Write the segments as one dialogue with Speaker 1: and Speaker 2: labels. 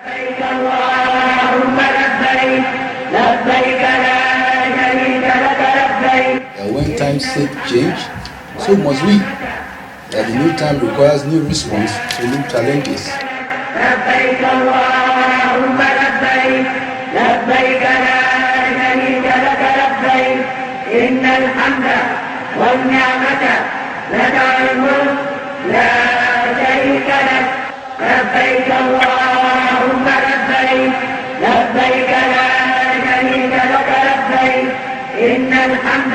Speaker 1: لبيك اللهم لبيك لبيك لا شريك لك لبيك.
Speaker 2: When times change, so must we. That the new time requires new response to new challenges.
Speaker 1: لبيك اللهم لبيك لبيك لا شريك لك لبيك إن الحمد والنعمة لك الملك لا شريك لك لبيك اللهم لبيك لبيك لا شريك لك لبيك إن الحمد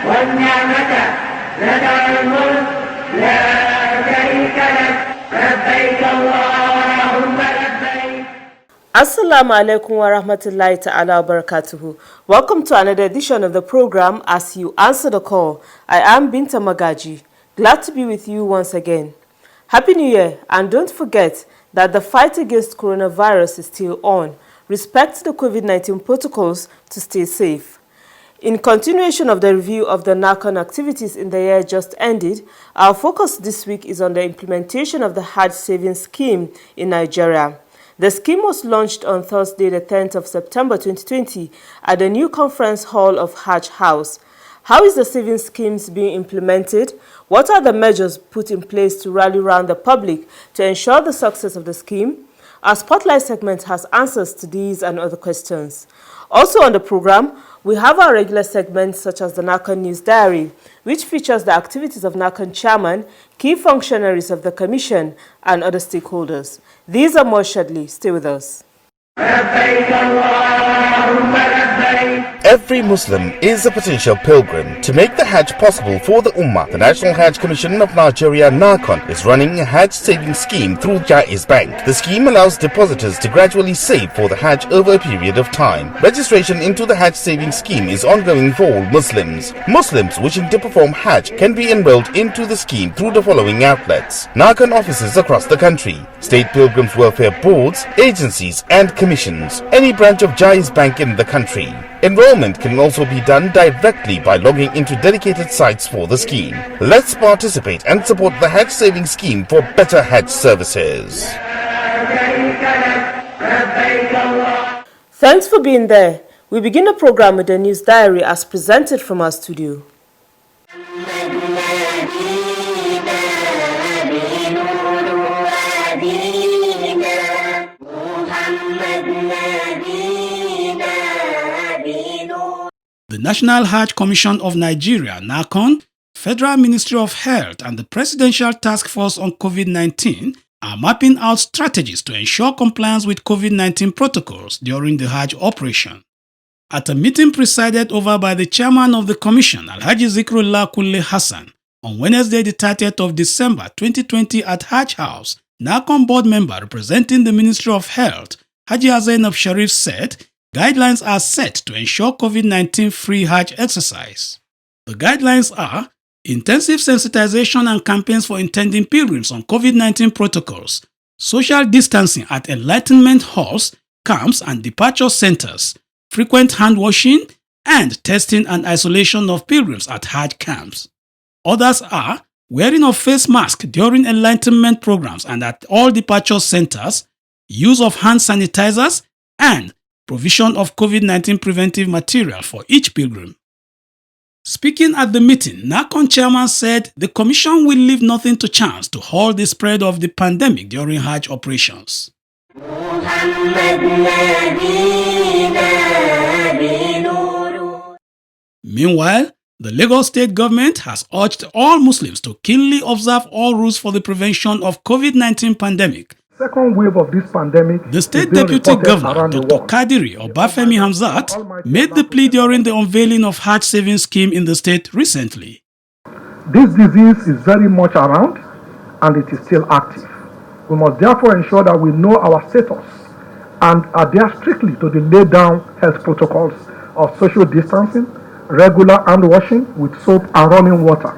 Speaker 1: والنعمة لك الملك لا شريك لك لبيك اللهم لبيك.
Speaker 3: Assalamu alaikum wa rahmatullahi ta'ala wa barakatuhu. Welcome to another edition of the program As You Answer the Call. I am Binta Magaji. Glad to be with you once again. Happy New Year, and don't forget that the fight against coronavirus is still on. Respect the COVID-19 protocols to stay safe. In continuation of the review of the NAHCON activities in the year just ended, our focus this week is on the implementation of the Hajj Savings Scheme in Nigeria. The scheme was launched on Thursday, the 10th of September 2020 at the new conference hall of Hajj House. How is the savings schemes being implemented? What are the measures put in place to rally around the public to ensure the success of the scheme? Our Spotlight segment has answers to these and other questions. Also on the program, we have our regular segments such as the NAHCON News Diary, which features the activities of NAHCON chairman, key functionaries of the commission, and other stakeholders. These are more shortly. Stay with us.
Speaker 4: Every Muslim is a potential pilgrim. To make the Hajj possible for the Ummah, the National Hajj Commission of Nigeria (NAHCON) is running a Hajj savings scheme through Jaiz Bank. The scheme allows depositors to gradually save for the Hajj over a period of time. Registration into the Hajj savings scheme is ongoing for all Muslims. Muslims wishing to perform Hajj can be enrolled into the scheme through the following outlets: NAHCON offices across the country, state pilgrims welfare boards, agencies and commissions, any branch of Jaiz Bank in the country. Enrollment can also be done directly by logging into dedicated sites for the scheme. Let's participate and support the Hajj savings scheme for better Hajj services.
Speaker 3: Thanks for being there. We begin the program with the news diary as presented from our studio.
Speaker 5: The National Hajj Commission of Nigeria (NAHCON), Federal Ministry of Health and the Presidential Task Force on COVID-19 are mapping out strategies to ensure compliance with COVID-19 protocols during the Hajj operation. At a meeting presided over by the chairman of the commission, Alhaji Zikrullah Kulle Hassan, on Wednesday the 30th of December 2020 at Hajj House, NAHCON board member representing the Ministry of Health, Haji Zainab Sharif, said guidelines are set to ensure COVID-19 free Hajj exercise. The guidelines are intensive sensitization and campaigns for intending pilgrims on COVID-19 protocols, social distancing at enlightenment halls, camps and departure centers, frequent hand washing, and testing and isolation of pilgrims at Hajj camps. Others are wearing of face mask during enlightenment programs and at all departure centers, use of hand sanitizers, and provision of COVID-19 preventive material for each pilgrim. Speaking at the meeting, NAHCON chairman said the commission will leave nothing to chance to halt the spread of the pandemic during Hajj operations. Meanwhile, the Lagos state government has urged all Muslims to keenly observe all rules for the prevention of COVID-19 pandemic.
Speaker 6: Second wave of this pandemic.
Speaker 5: The state deputy governor, Dr. Kadiri Obafemi Hamzat, made the plea during the unveiling of Hajj savings scheme in the state recently.
Speaker 6: This disease is very much around and it is still active. We must therefore ensure that we know our status and adhere strictly to the laid down health protocols of social distancing, regular hand washing with soap and running water,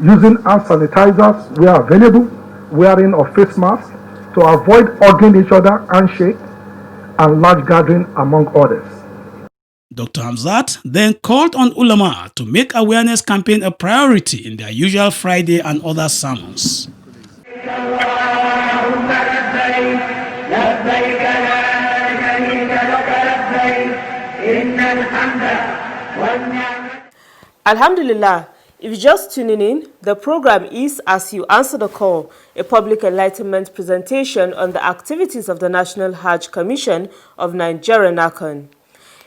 Speaker 6: using hand sanitizers where available, wearing of face masks, to avoid hugging each other, handshake, and large gathering, among others.
Speaker 5: Dr. Hamzat then called on ulama to make awareness campaign a priority in their usual Friday and other sermons.
Speaker 1: لبيك لا شريك لك لبيك إن الحمد والنعمة.
Speaker 3: Alhamdulillah, if you're just tuning in, the program is As You Answer the Call, a public enlightenment presentation on the activities of the National Hajj Commission of Nigeria NAHCON.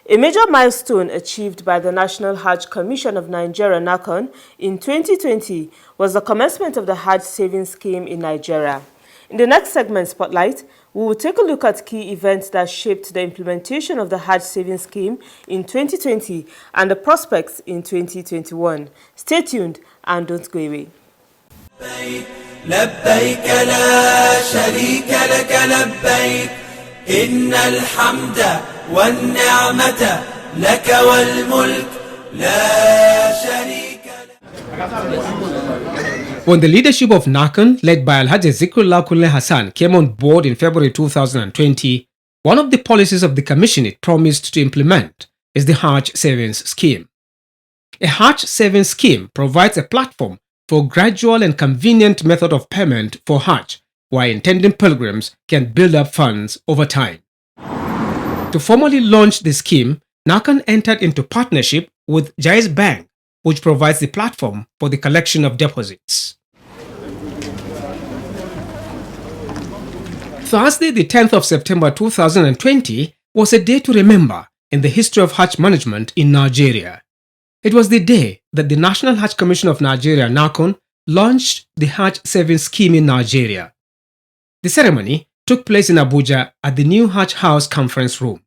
Speaker 3: A major milestone achieved by the National Hajj Commission of Nigeria NAHCON in 2020 was the commencement of the Hajj Savings Scheme in Nigeria. In the next segment, Spotlight, we will take a look at key events that shaped the implementation of the Hajj Savings Scheme in 2020 and the prospects in 2021. Stay tuned and don't go away.
Speaker 7: لبيك لا شريك لك لبيك إن الحمد والنعمة لك والملك لا شريك لك.
Speaker 8: When the leadership of NAHCON, led by Alhaji Zikrullah Kunle Hassan, came on board in February 2020, one of the policies of the Commission it promised to implement is the Hajj Savings Scheme. A Hajj Savings Scheme provides a platform for gradual and convenient method of payment for Hajj, while intending pilgrims can build up funds over time. To formally launch the scheme, NAHCON entered into partnership with Jaiz Bank, which provides the platform for the collection of deposits. Thursday, the 10th of September 2020 was a day to remember in the history of Hajj management in Nigeria. It was the day that the National Hajj Commission of Nigeria NAHCON launched the Hajj Savings Scheme in Nigeria. The ceremony took place in Abuja at the new Hajj House Conference Room.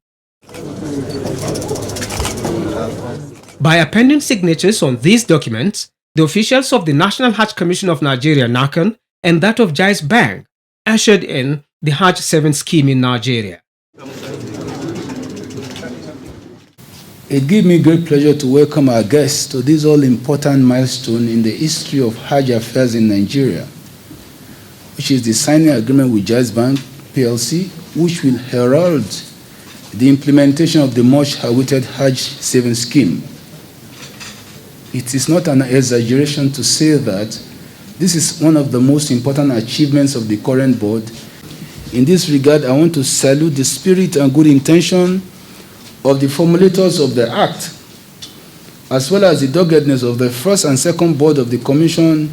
Speaker 8: By appending signatures on these documents, the officials of the National Hajj Commission of Nigeria NAHCON and that of Jaiz Bank ushered in the Hajj Savings Scheme in Nigeria.
Speaker 2: It gives me great pleasure to welcome our guests to this all-important milestone in the history of Hajj affairs in Nigeria, which is the signing agreement with Jaiz Bank PLC, which will herald the implementation of the much-awaited Hajj Savings Scheme. It is not an exaggeration to say that this is one of the most important achievements of the current board. In this regard, I want to salute the spirit and good intention of the formulators of the Act, as well as the doggedness of the first and second board of the Commission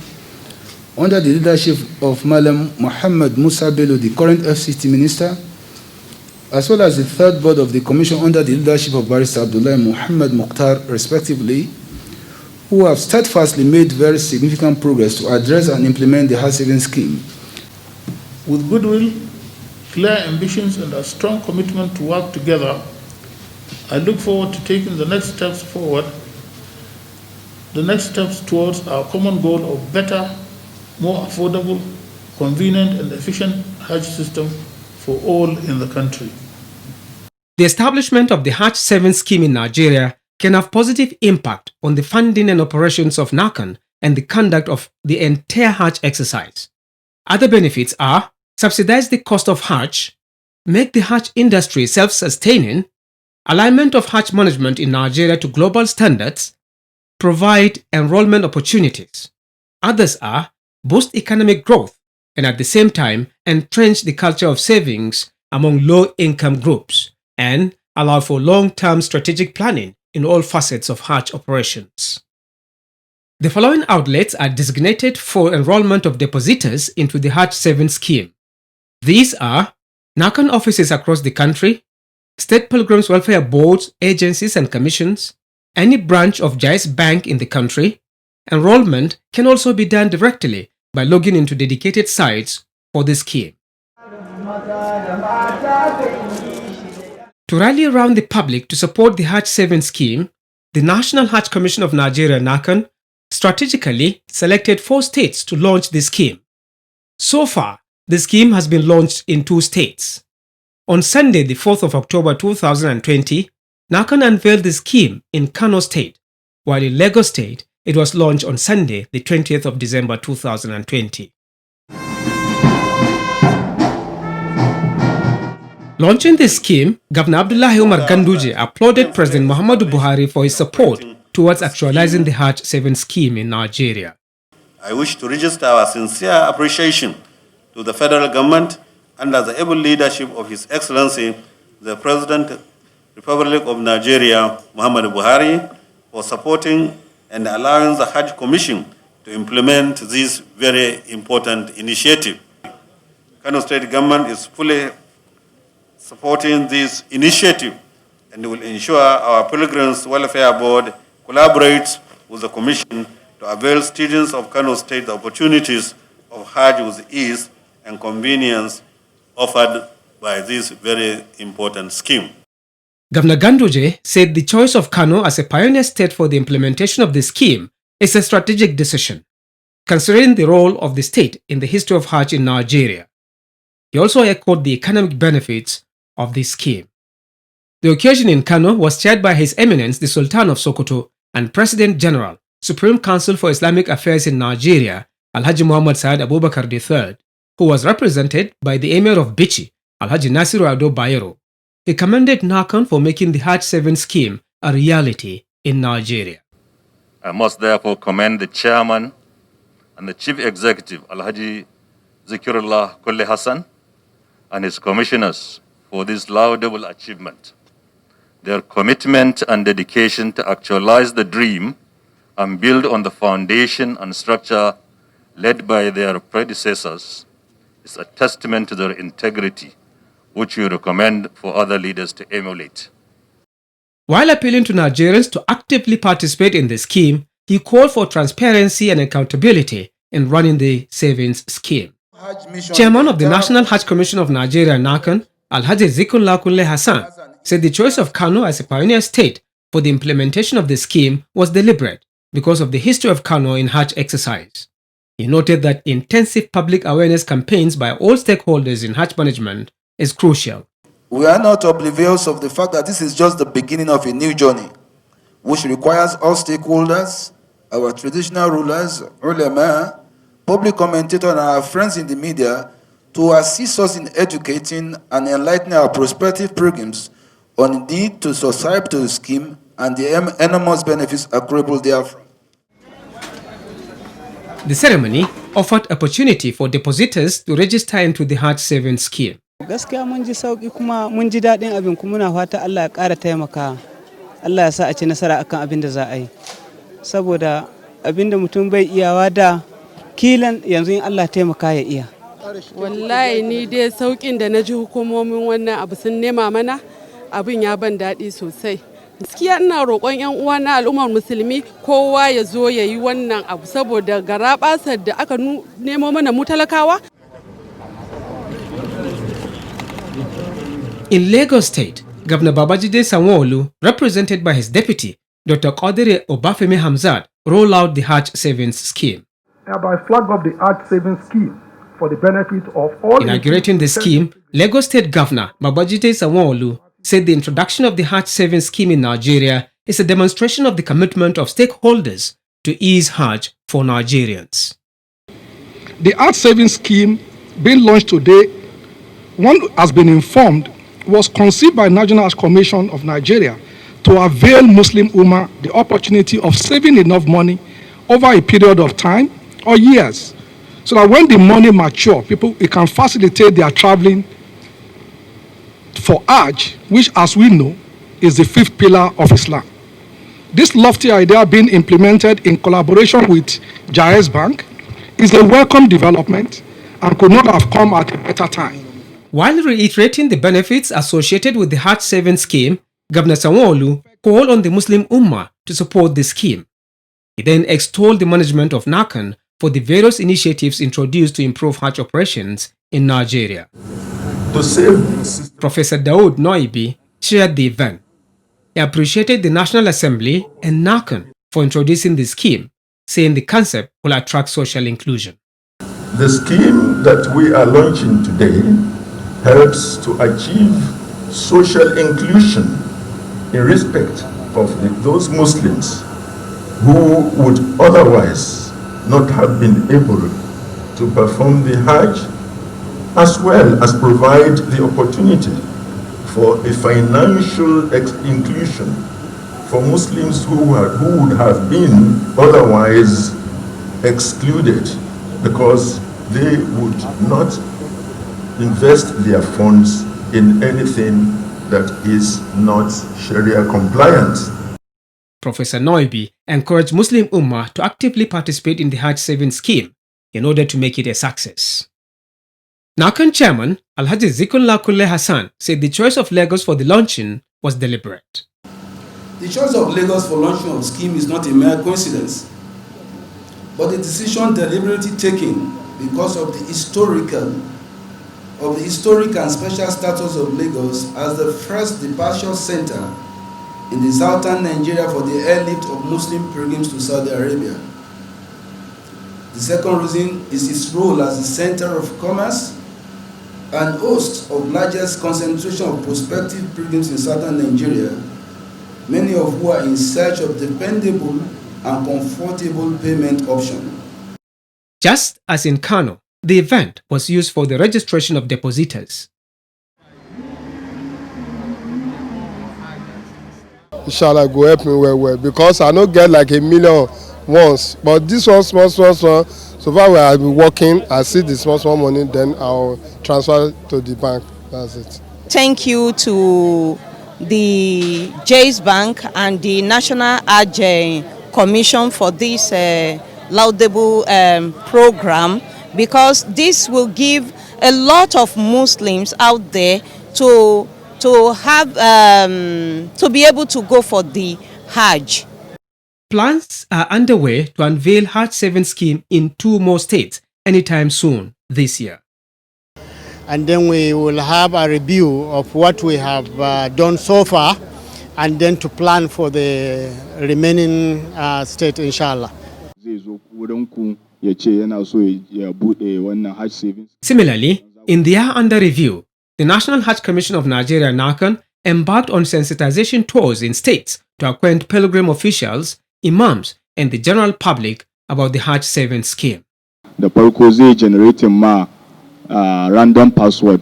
Speaker 2: under the leadership of Malam Muhammad Musa Bello, the current FCT Minister, as well as the third board of the Commission under the leadership of Barrister Abdullah Muhammad Mukhtar, respectively, who have steadfastly made very significant progress to address and implement the Hajj Savings Scheme.
Speaker 9: With goodwill, clear ambitions, and a strong commitment to work together, I look forward to taking the next steps forward, the next steps towards our common goal of better, more affordable, convenient, and efficient Hajj system for all in the country.
Speaker 8: The establishment of the Hajj Savings Scheme in Nigeria can have positive impact on the funding and operations of NAHCON and the conduct of the entire Hajj exercise. Other benefits are subsidize the cost of Hajj, make the Hajj industry self-sustaining, alignment of Hajj management in Nigeria to global standards, provide enrollment opportunities. Others are boost economic growth and at the same time entrench the culture of savings among low-income groups and allow for long-term strategic planning in all facets of Hajj operations. The following outlets are designated for enrollment of depositors into the Hajj Savings Scheme. These are NAHCON offices across the country, State Pilgrims Welfare Boards, agencies and commissions, any branch of Jaiz Bank in the country. Enrollment can also be done directly by logging into dedicated sites for the scheme. To rally around the public to support the Hajj Savings Scheme, the National Hajj Commission of Nigeria NAHCON strategically selected 4 states to launch the scheme. So far, the scheme has been launched in 2 states. On Sunday, the 4th of October 2020, NAHCON unveiled the scheme in Kano State, while in Lagos State, it was launched on Sunday, the 20th of December 2020. Launching this scheme, Governor Abdullahi Umar Ganduje applauded President Muhammadu Buhari for his support towards actualizing the Hajj Savings Scheme in Nigeria.
Speaker 10: I wish to register our sincere appreciation to the federal government under the able leadership of His Excellency, the President, Republic of Nigeria, Muhammad Buhari, for supporting and allowing the Hajj Commission to implement this very important initiative. Kano State Government is fully supporting this initiative and will ensure our Pilgrims Welfare Board collaborates with the Commission to avail students of Kano State the opportunities of Hajj with ease and convenience offered by this very important scheme.
Speaker 8: Governor Ganduje said the choice of Kano as a pioneer state for the implementation of the scheme is a strategic decision, considering the role of the state in the history of Hajj in Nigeria. He also echoed the economic benefits of the scheme. The occasion in Kano was chaired by His Eminence the Sultan of Sokoto and President General, Supreme Council for Islamic Affairs in Nigeria, Alhaji Muhammad Saad Abubakar III, who was represented by the Emir of Bichi, Alhaji Nasiru Ado Bayero. He commended NAHCON for making the Hajj 7 scheme a reality in Nigeria.
Speaker 11: I must therefore commend the chairman and the chief executive, Alhaji Zikirullah Kulle Hassan, and his commissioners for this laudable achievement. Their commitment and dedication to actualize the dream and build on the foundation and structure led by their predecessors is a testament to their integrity, which we recommend for other leaders to emulate.
Speaker 8: While appealing to Nigerians to actively participate in the scheme, he called for transparency and accountability in running the savings scheme. Chairman of the National Hajj Commission of Nigeria, NAHCON, Alhaji Zikrullah Kulle Hassan, said the choice of Kano as a pioneer state for the implementation of the scheme was deliberate because of the history of Kano in Hajj exercise. He noted that intensive public awareness campaigns by all stakeholders in Hajj management is crucial.
Speaker 12: We are not oblivious of the fact that this is just the beginning of a new journey, which requires all stakeholders, our traditional rulers, ulama, public commentators, and our friends in the media to assist us in educating and enlightening our prospective pilgrims on the need to subscribe to the scheme and the enormous benefits accruable therefrom.
Speaker 8: The ceremony offered opportunity for depositors to register into the Hajj savings scheme.
Speaker 13: Gaskiya mun ji sauki kuma mun ji daɗin abin kuma muna fata Allah ya ƙara taimaka. Allah ya sa a ci nasara akan abin da za a yi. Saboda abin da mutum bai iyawa da kilan yanzu in Allah taimaka ya iya.
Speaker 14: Wallahi ni dai saukin da na ji hukumomin wannan abu sun nema mana abin ya ban daɗi sosai. Gaskiya ina roƙon 'yan uwa na al'ummar musulmi kowa ya zo ya yi wannan abu saboda garabasar da aka nemo mana mu talakawa.
Speaker 8: In Lagos State, Governor Babajide Sanwo-Olu, represented by his deputy, Dr. Qadiri Obafemi Hamzat, rolled out the Hajj savings scheme.
Speaker 6: Hereby flag up the Hajj savings scheme for the benefit of all.
Speaker 8: Inaugurating the scheme, Lagos State Governor Babajide Sanwo-Olu said the introduction of the Hajj savings scheme in Nigeria is a demonstration of the commitment of stakeholders to ease Hajj for Nigerians.
Speaker 6: The Hajj savings scheme being launched today, one has been informed, was conceived by National Hajj Commission of Nigeria to avail Muslim Ummah the opportunity of saving enough money over a period of time or years, so that when the money mature, it can facilitate their traveling for Hajj, which, as we know, is the fifth pillar of Islam. This lofty idea being implemented in collaboration with Jaiz Bank is a welcome development and could not have come at a better time.
Speaker 8: While reiterating the benefits associated with the Hajj savings scheme, Governor Sanwo-Olu called on the Muslim Ummah to support the scheme. He then extolled the management of NAHCON for the various initiatives introduced to improve Hajj operations in Nigeria. Professor Daoud Noibi chaired the event. He appreciated the National Assembly and NAHCON for introducing the scheme, saying the concept will attract social inclusion.
Speaker 15: The scheme that we are launching today helps to achieve social inclusion in respect of those Muslims who would otherwise not have been able to perform the Hajj, as well as provide the opportunity for a financial inclusion for Muslims who would have been otherwise excluded because they would not invest their funds in anything that is not Sharia compliant.
Speaker 8: Professor Noibi encouraged Muslim Ummah to actively participate in the Hajj savings scheme in order to make it a success. NAHCON chairman Alhaji Zikrullah Kulle Hassan said the choice of Lagos for the launching was deliberate.
Speaker 2: The choice of Lagos for launching of the scheme is not a mere coincidence, but a decision deliberately taken because of the historic and special status of Lagos as the first departure center in the southern Nigeria for the airlift of Muslim pilgrims to Saudi Arabia. The second reason is its role as the center of commerce and host of largest concentration of prospective pilgrims in southern Nigeria, many of who are in search of dependable and comfortable payment options.
Speaker 8: Just as in Kano, the event was used for the registration of depositors.
Speaker 16: Inshallah, go help me well because I don't get like 1 million once, but this one small. So far where I've been working, I see the small money, then I'll transfer to the bank. That's it.
Speaker 17: Thank you to the Jais Bank and the National Hajj Commission for this laudable program, because this will give a lot of Muslims out there to be able to go for the Hajj.
Speaker 8: Plans are underway to unveil Hajj savings scheme in 2 more states anytime soon this year.
Speaker 18: And then we will have a review of what we have done so far, and then to plan for the remaining state, inshallah.
Speaker 8: Similarly, in the year under review, the National Hajj Commission of Nigeria (NAHCON) embarked on sensitization tours in states to acquaint pilgrim officials, imams, and the general public about the Hajj savings scheme.
Speaker 19: The farko zai generating ma random password.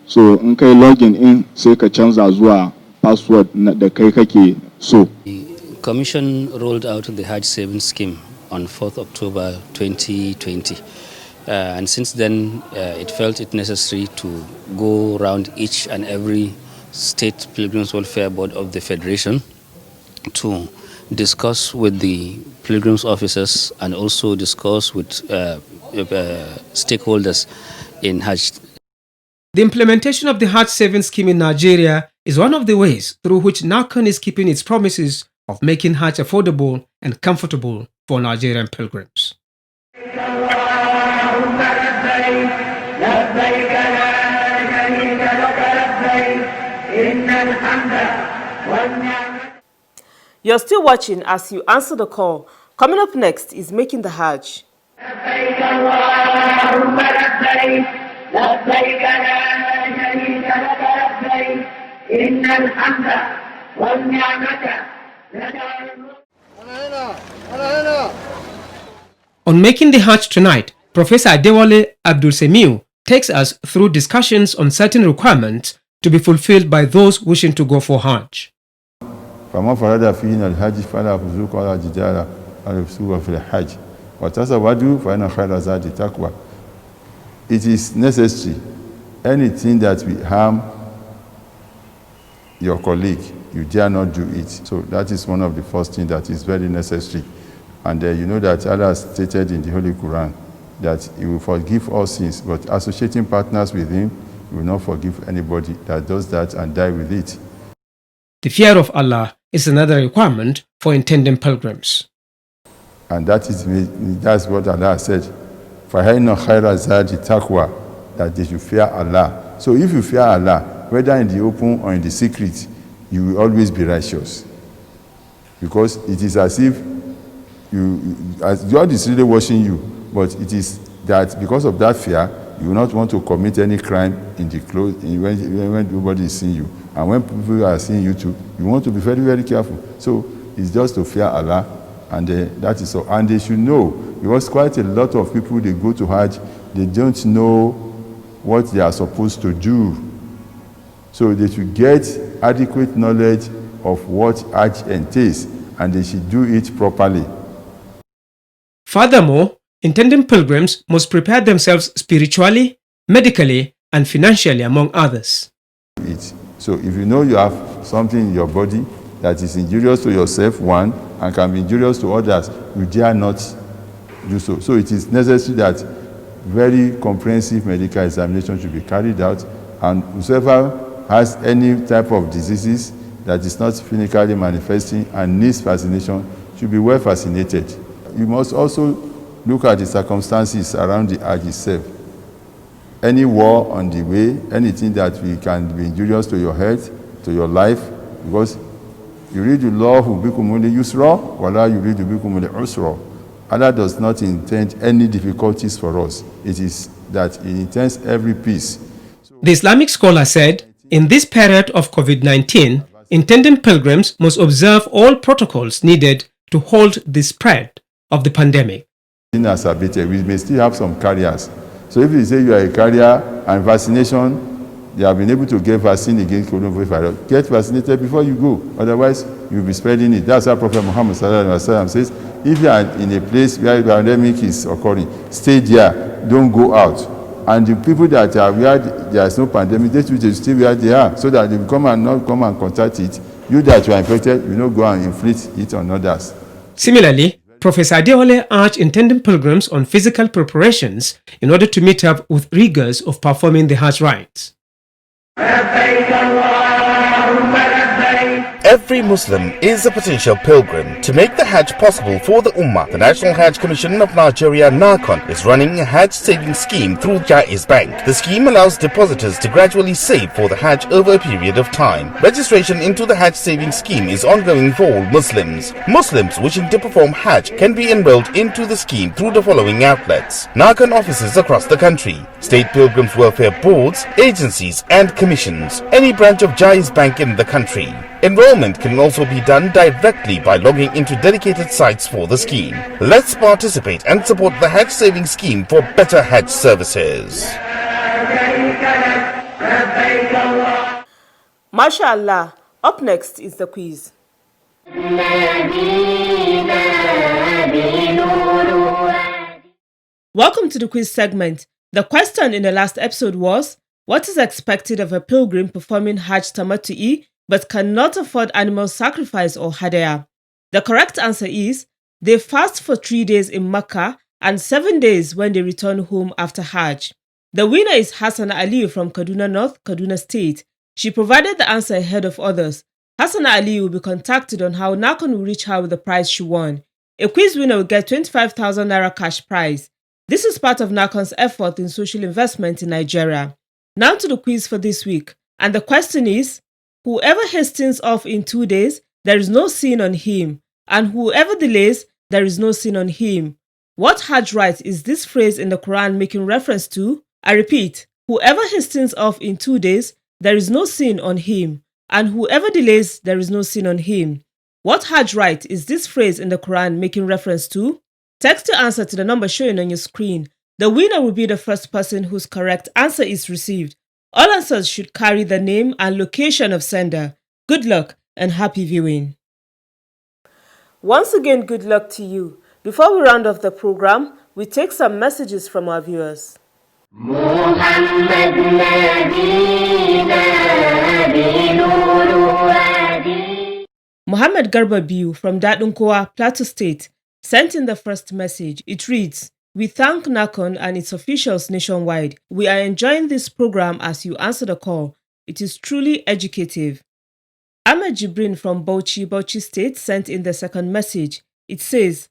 Speaker 19: So in kai login in sai ka canza zuwa password da kai kake so.
Speaker 20: The Commission rolled out the Hajj savings scheme on 4th October 2020. And since then, it felt it necessary to go around each and every state Pilgrims Welfare Board of the Federation to discuss with the pilgrims officers and also discuss with stakeholders in Hajj.
Speaker 8: The implementation of the Hajj savings scheme in Nigeria is one of the ways through which NAHCON is keeping its promises of making Hajj affordable and comfortable for Nigerian pilgrims.
Speaker 3: You're still watching as you answer the call. Coming up next is Making the Hajj.
Speaker 8: On Making the Hajj tonight, Professor Adewale Abdul Semiu takes us through discussions on certain requirements to be fulfilled by those wishing to go for Hajj.
Speaker 21: فما فرد فينا الحج فلا فسوق ولا جدال ولا فسوق في الحج وتزودوا فإن خير الزاد التقوى. It is necessary. Anything that will harm your colleague, you dare not do it. So that is one of the first things that is very necessary. And you know that Allah stated in the Holy Quran that He will forgive all sins, but associating partners with Him, He will not forgive anybody that does that and die with it.
Speaker 8: The fear of Allah is another requirement for intending pilgrims.
Speaker 21: And that's what Allah said. فَهَيْنَ خَيْرَ زَادِ تَقْوَى, that they should fear Allah. So if you fear Allah, whether in the open or in the secret, you will always be righteous. Because it is as if God is really watching you, but it is that because of that fear, you will not want to commit any crime in the clothes when nobody is seeing you. And when people are seeing you too, you want to be very, very careful. So it's just to fear Allah, and that is all. And they should know, because quite a lot of people, they go to Hajj, they don't know what they are supposed to do. So they should get adequate knowledge of what Hajj entails, and they should do it properly.
Speaker 8: Furthermore, intending pilgrims must prepare themselves spiritually, medically, and financially, among others.
Speaker 21: So if you know you have something in your body that is injurious to yourself, one, and can be injurious to others, you dare not do so. So it is necessary that very comprehensive medical examination should be carried out, and whoever has any type of diseases that is not clinically manifesting and needs vaccination should be well vaccinated. You must also look at the circumstances around the Hajj itself. Any war on the way, anything that can be injurious to your health, to your life, because yuridullahu bikumul yusra wala yuridu bikumul usra. Allah does not intend any difficulties for us. It is that He intends every peace.
Speaker 8: The Islamic scholar said, in this period of COVID-19, intending pilgrims must observe all protocols needed to halt the spread of the pandemic.
Speaker 21: We may still have some carriers. So if you say you are a carrier and vaccination, they have been able to get vaccine against coronavirus, get vaccinated before you go. Otherwise, you'll be spreading it. That's how Prophet Muhammad says, if you are in a place where the pandemic is occurring, stay there, don't go out. And the people that are where there is no pandemic, they should stay where they are, so that they will come and contact it. You that you are infected, you not go and inflict it on others.
Speaker 8: Similarly, Professor Adeole urged intending pilgrims on physical preparations in order to meet up with rigors of performing the Hajj rites.
Speaker 4: Every Muslim is a potential pilgrim. To make the Hajj possible for the Ummah, the National Hajj Commission of Nigeria, NAHCON, is running a Hajj saving scheme through Jaiz Bank. The scheme allows depositors to gradually save for the Hajj over a period of time. Registration into the Hajj saving scheme is ongoing for all Muslims. Muslims wishing to perform Hajj can be enrolled into the scheme through the following outlets: NAHCON offices across the country, state pilgrims welfare boards, agencies and commissions, any branch of Jaiz Bank in the country. Enrollment can also be done directly by logging into dedicated sites for the scheme. Let's participate and support the Hajj saving scheme for better Hajj services.
Speaker 3: MashaAllah. Up next is the quiz. Welcome to the quiz segment. The question in the last episode was, what is expected of a pilgrim performing Hajj Tamattu'i but cannot afford animal sacrifice or hadaya? The correct answer is, they fast for 3 days in Mecca and 7 days when they return home after Hajj. The winner is Hassana Aliyu from Kaduna North, Kaduna State. She provided the answer ahead of others. Hassana Aliyu will be contacted on how NAHCON will reach her with the prize she won. A quiz winner will get 25,000 Naira cash prize. This is part of NAHCON's effort in social investment in Nigeria. Now to the quiz for this week. And the question is, whoever hastens off in 2 days, there is no sin on him. And whoever delays, there is no sin on him. What Hajj rite is this phrase in the Quran making reference to? I repeat, whoever hastens off in 2 days, there is no sin on him. And whoever delays, there is no sin on him. What Hajj rite is this phrase in the Quran making reference to? Text your answer to the number showing on your screen. The winner will be the first person whose correct answer is received. All answers should carry the name and location of sender. Good luck and happy viewing. Once again, good luck to you. Before we round off the program, we take some messages from our viewers. Muhammad Garba Biu from Dadunkowa, Plateau State, sent in the first message. It reads, "We thank NAHCON and its officials nationwide. We are enjoying this program as you answer the call. It is truly educative." Ahmed Jibrin from Bauchi State sent in the second message. It says,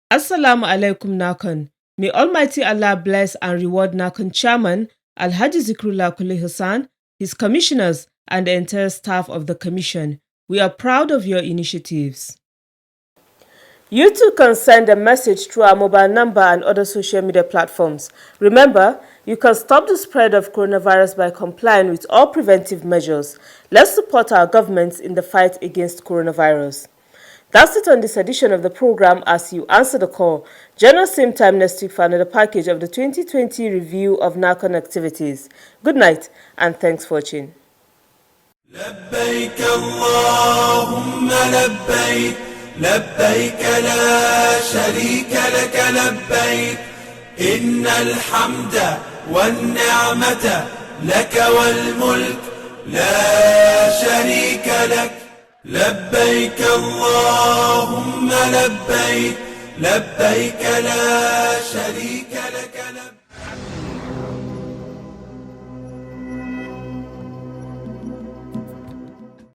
Speaker 3: "Assalamu alaikum NAHCON. May Almighty Allah bless and reward NAHCON Chairman Alhaji Zikrullah Kule Hassan, his commissioners, and the entire staff of the commission. We are proud of your initiatives." You too can send a message through our mobile number and other social media platforms. Remember, you can stop the spread of coronavirus by complying with all preventive measures. Let's support our governments in the fight against coronavirus. That's it on this edition of the program as you answer the call. Join us same time next week for another package of the 2020 review of NAHCON activities. Good night and thanks for watching.
Speaker 7: لبيك اللهم لبيك لبيك لا شريك لك لبيك إن الحمد والنعمة لك والملك لا شريك لك. لبيك اللهم لبيك، لبيك لا شريك لك.